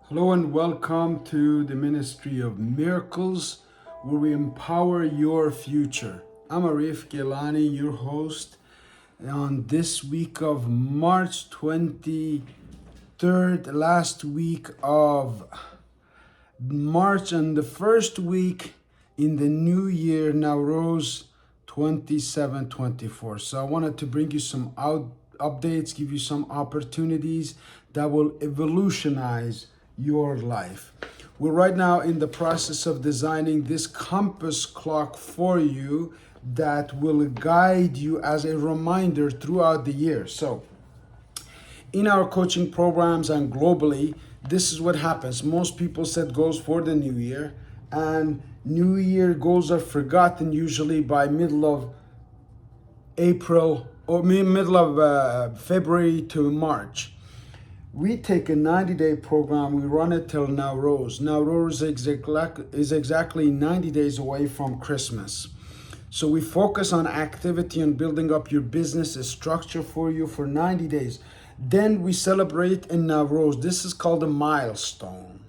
Hello and welcome to the Ministry of Miracles, where we empower your future. I'm Arif Gilany, your host, on this week of March 23rd, last week of March, and the first week in the new year, Nowruz 27-24. So I wanted to bring you some updates, give you some opportunities that will evolutionize your life. We're right now in the process of designing this compass clock for you that will guide you as a reminder throughout the year. So in our coaching programs and globally, this is what happens. Most people set goals for the new year, and new year goals are forgotten usually by middle of April or middle of February to March. We take a 90-day program, we run it till Nowruz. Nowruz is exactly 90 days away from Christmas. So we focus on activity and building up your business, a structure for you for 90 days. Then we celebrate in Nowruz. This is called a milestone.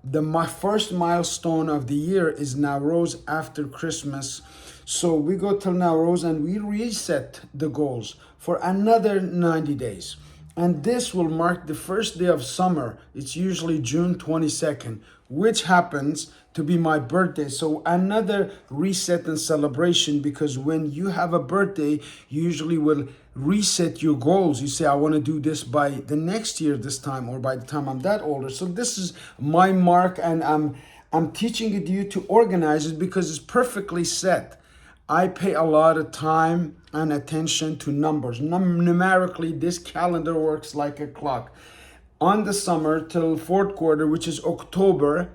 My first milestone of the year is Nowruz after Christmas. So we go till Nowruz and we reset the goals for another 90 days. And this will mark the first day of summer. It's usually June 22nd, which happens to be my birthday. So another reset and celebration, because when you have a birthday, you usually will reset your goals. You say, I want to do this by the next year this time, or by the time I'm that older. So this is my mark, and I'm teaching it to you to organize it because it's perfectly set. I pay a lot of time and attention to numbers. Numerically, this calendar works like a clock. On the summer till fourth quarter, which is October,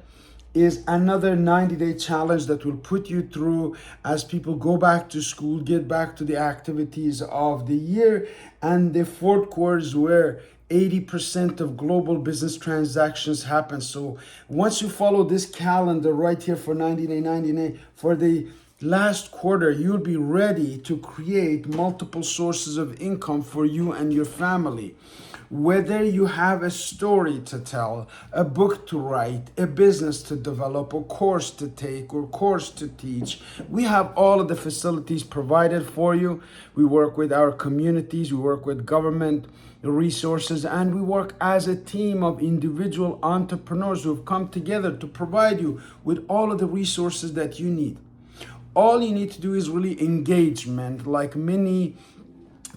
is another 90-day challenge that will put you through as people go back to school, get back to the activities of the year. And the fourth quarter is where 80% of global business transactions happen. So once you follow this calendar right here for 90 for the last quarter, you'll be ready to create multiple sources of income for you and your family. Whether you have a story to tell, a book to write, a business to develop, a course to take, or course to teach, we have all of the facilities provided for you. We work with our communities, we work with government resources, and we work as a team of individual entrepreneurs who have come together to provide you with all of the resources that you need. All you need to do is really engagement. Like many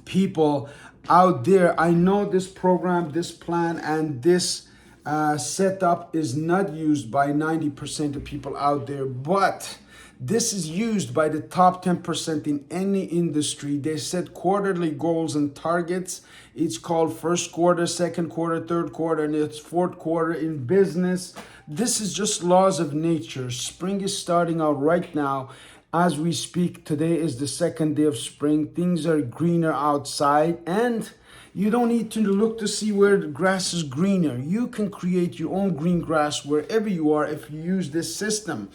people out there, I know this program, this plan, and this setup is not used by 90% of people out there, but this is used by the top 10% in any industry. They set quarterly goals and targets. It's called first quarter, second quarter, third quarter, and it's fourth quarter in business. This is just laws of nature. Spring is starting out right now. As we speak, today is the second day of spring. Things are greener outside, and you don't need to look to see where the grass is greener. You can create your own green grass wherever you are if you use this system.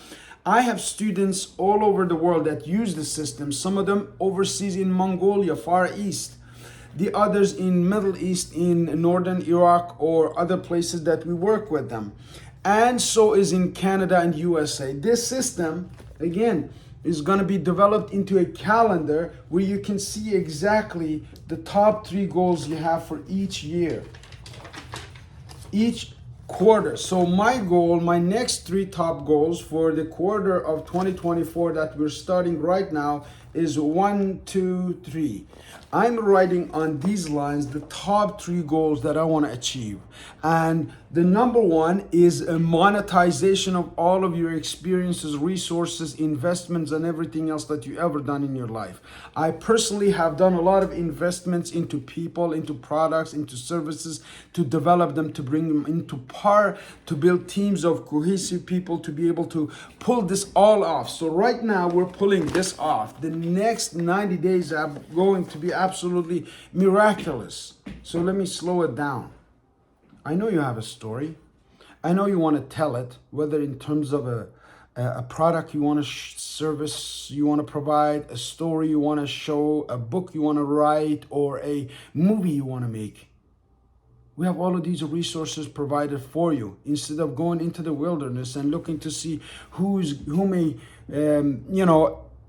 I have students all over the world that use the system. Some of them overseas in Mongolia, Far East. The others in Middle East, in Northern Iraq, or other places that we work with them. And so is in Canada and USA. This system, again, is going to be developed into a calendar where you can see exactly the top 3 goals you have for each year, each quarter. So my goal, my next 3 top goals for the quarter of 2024 that we're starting right now is 1, 2, 3. I'm writing on these lines the top 3 goals that I want to achieve. And the number 1 is a monetization of all of your experiences, resources, investments, and everything else that you ever done in your life. I personally have done a lot of investments into people, into products, into services, to develop them, to bring them into par, to build teams of cohesive people to be able to pull this all off. So right now we're pulling this off. The next 90 days are going to be absolutely miraculous. So let me slow it down. I know you have a story. I know you want to tell it, whether in terms of a product you want to service you want to provide, a story you want to show, a book you want to write, or a movie you want to make. We have all of these resources provided for you. Instead of going into the wilderness and looking to see who may,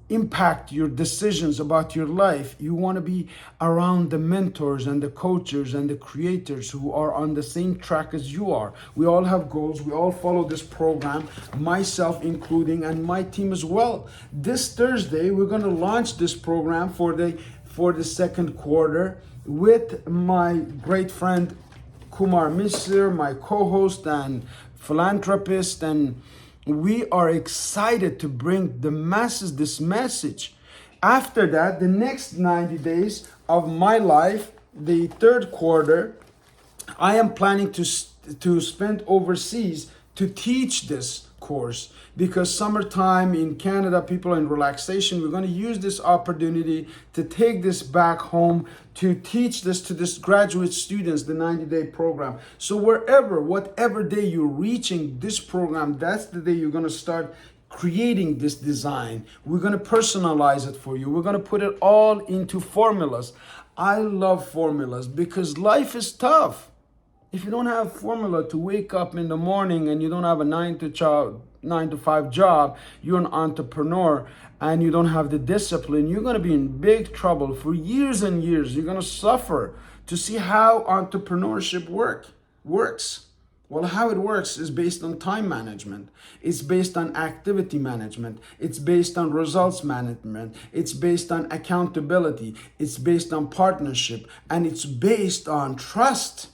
impact your decisions about your life, you want to be around the mentors and the coaches and the creators who are on the same track as you are. We all have goals. We all follow this program, myself including, and my team as well. This Thursday, we're going to launch this program for the second quarter with my great friend Kumar Misir, my co-host and philanthropist, and we are excited to bring the masses this message. After that, the next 90 days of my life, the third quarter, I am planning to spend overseas to teach this course, because summertime in Canada, people are in relaxation. We're going to use this opportunity to take this back home, to teach this to this graduate students, the 90-day program. So whatever day you're reaching this program, that's the day you're going to start creating this design. We're going to personalize it for you. We're going to put it all into formulas. I love formulas because life is tough. If you don't have formula to wake up in the morning and you don't have a 9 to 5 job, you're an entrepreneur and you don't have the discipline, you're going to be in big trouble for years and years. You're going to suffer to see how entrepreneurship works. Well, how it works is based on time management. It's based on activity management. It's based on results management. It's based on accountability. It's based on partnership. And it's based on trust.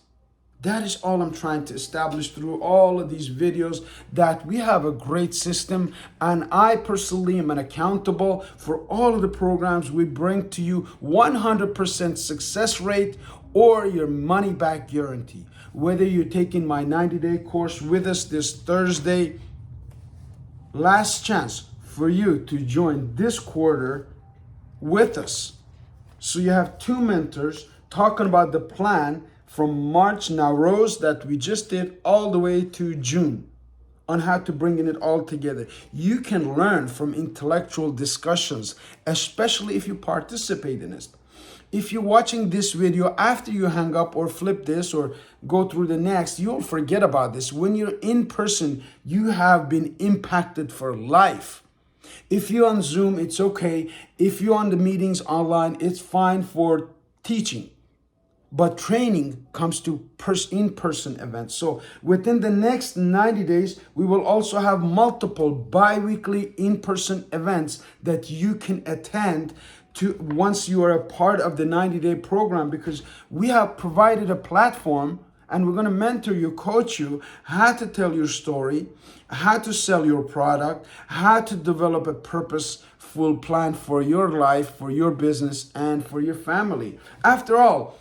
That is all I'm trying to establish through all of these videos, that we have a great system, and I personally am accountable for all of the programs we bring to you. 100% success rate or your money back guarantee. Whether you're taking my 90-day course with us this Thursday, last chance for you to join this quarter with us. So you have 2 mentors talking about the plan from March Nowruz that we just did all the way to June on how to bring it all together. You can learn from intellectual discussions, especially if you participate in it. If you're watching this video after you hang up or flip this or go through the next, you'll forget about this. When you're in person, you have been impacted for life. If you're on Zoom, it's okay. If you're on the meetings online, it's fine for teaching. But training comes to in-person events. So within the next 90 days, we will also have multiple bi-weekly in-person events that you can attend to once you are a part of the 90-day program, because we have provided a platform and we're going to mentor you, coach you, how to tell your story, how to sell your product, how to develop a purposeful plan for your life, for your business, and for your family. After all,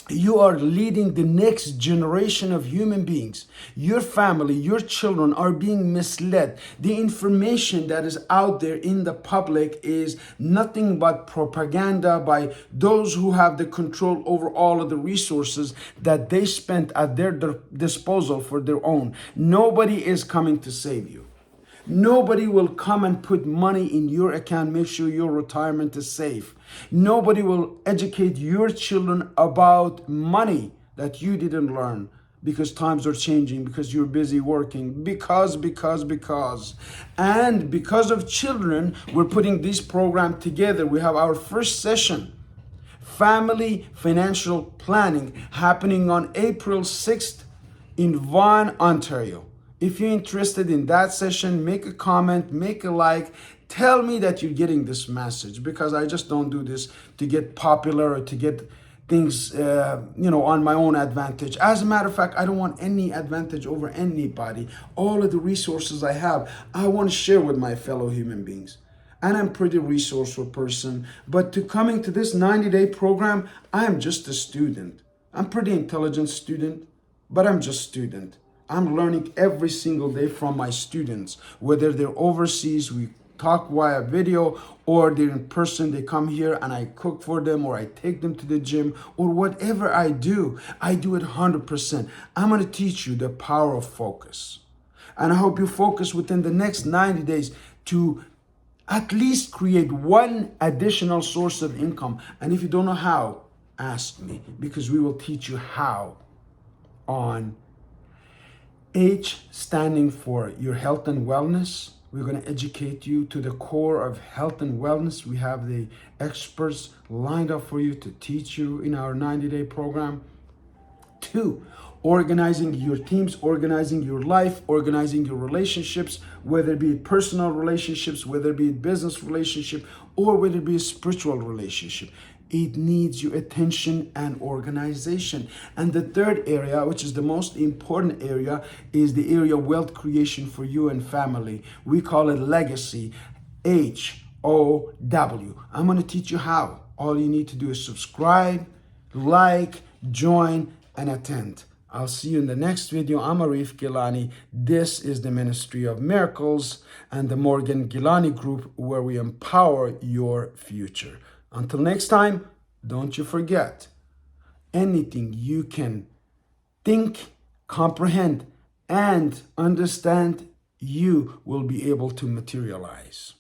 you are leading the next generation of human beings. Your family, your children are being misled. The information that is out there in the public is nothing but propaganda by those who have the control over all of the resources that they spent at their disposal for their own. Nobody is coming to save you. Nobody will come and put money in your account, make sure your retirement is safe. Nobody will educate your children about money that you didn't learn, because times are changing, because you're busy working, because. And because of children, we're putting this program together. We have our first session, Family Financial Planning, happening on April 6th in Vaughan, Ontario. If you're interested in that session, make a comment, make a like, tell me that you're getting this message, because I just don't do this to get popular or to get things, on my own advantage. As a matter of fact, I don't want any advantage over anybody. All of the resources I have, I want to share with my fellow human beings. And I'm a pretty resourceful person, but to coming to this 90-day program, I am just a student. I'm pretty intelligent student, but I'm just student. I'm learning every single day from my students, whether they're overseas, we talk via video, or they're in person, they come here and I cook for them, or I take them to the gym, or whatever I do it 100%. I'm going to teach you the power of focus. And I hope you focus within the next 90 days to at least create one additional source of income. And if you don't know how, ask me, because we will teach you how. on H standing for your health and wellness. We're going to educate you to the core of health and wellness. We have the experts lined up for you to teach you in our 90-day program. 2, organizing your teams, organizing your life, organizing your relationships, whether it be personal relationships, whether it be business relationship, or whether it be a spiritual relationship. It needs your attention and organization. And the third area, which is the most important area, is the area of wealth creation for you and family. We call it legacy, HOW. I'm going to teach you how. All you need to do is subscribe, like, join, and attend. I'll see you in the next video. I'm Arif Gilany. This is the Ministry of Miracles and the Morgan Gilany Group, where we empower your future. Until next time, don't you forget, anything you can think, comprehend, and understand, you will be able to materialize.